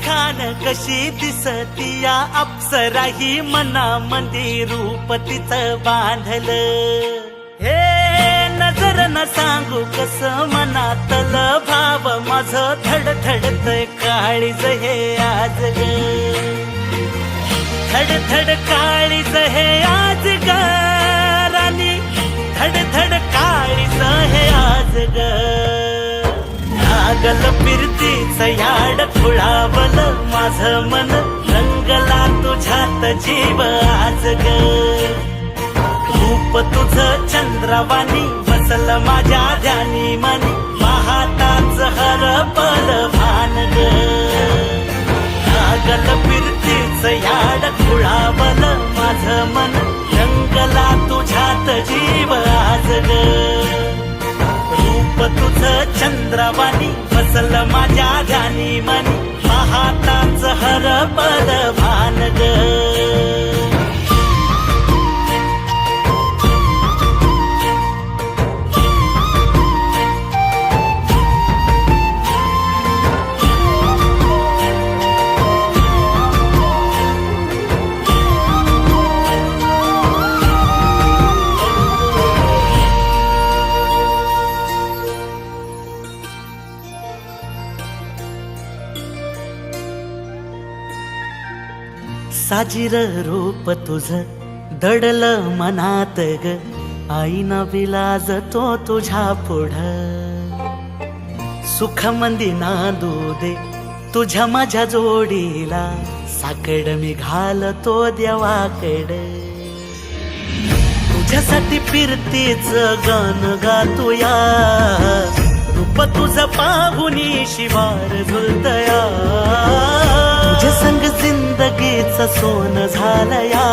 खान कशी दिसतीया अप्सरा ही मनामध्ये रूप तिचं बांधल हे नजर न सांगू कस मनातल भाव माझ धडधडतय काळीज हे आज ग धडधड काळीज हे आज ग राणी धडधड काळीज हे आज ग लागल फिरतीच याड खुळावल माझं मन रंगला तुझ्यात जीव आज ग रूप तुझं चंद्रवाणी बसल माझ्या ध्यानी मनी पाहताच हरपल भान ग लागल फिरतीच याड खुळावल माझं मन रंगला तुझ्यात जीव आज ग रूप तुझं चंद्रवाणी बसल माझ्या ध्यानी मनी पाहताच हरपल भान ग साजिर रूप तुझं दडल मनात ग आईना विलाज तो तुझ्या पुढं सुख मंदी नांदू दे तुझ्या माझ्या जोडीला साकड मी घालतो देवाकड तुझ्यासाठी फिरतीच गान गातोया रूप तुझं पाहुनी शिवार झुलतया तुझ्या संग जिंदगीच सोन झालया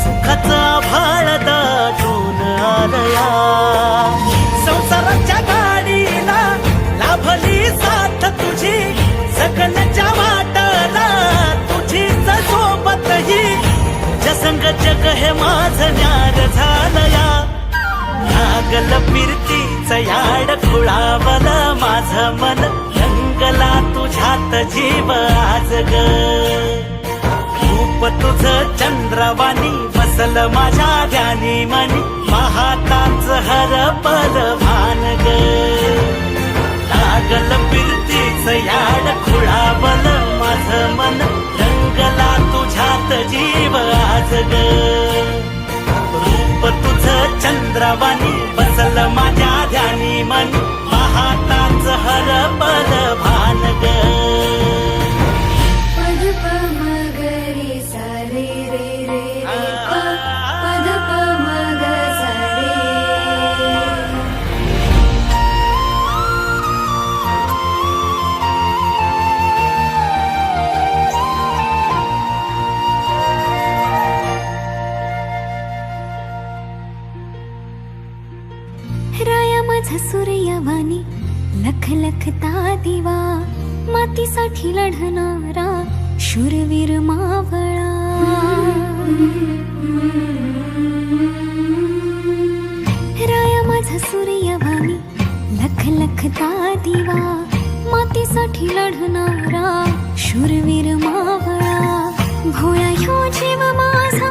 सुखाचा भाळ दाटून आलया संसाराच्या गाडीला लाभली साथ तुझी सगळ्याच्या वाटला तुझीच सोबत ही तुझ्या संग जग हे माझं न्यार झालया लागल फिरतीच याड खुळावल माझं मन रंगला तुझ्यात जीव आज ग रूप तुझं चंद्रवाणी बसल माझ्या ध्यानी मनी पाहताच हरपल भान ग लागल फिरतीच याड खुळावल माझं मन रंगला तुझ्यात जीव आज ग रूप तुझं चंद्रवाणी बसल माझ्या ध्यानी मनी पाहताच हरपल भान ग पद प म ग रे सा रे रे रे रे प पद प म ग सा रे लखलखता दिवा मातीसाठी लढणारा शूरवीर मावळा राया माझा सूर्यवाणी लखलखता दिवा मातीसाठी लढणारा शूरवीर मावळा भोळा ह्यो जीव माझा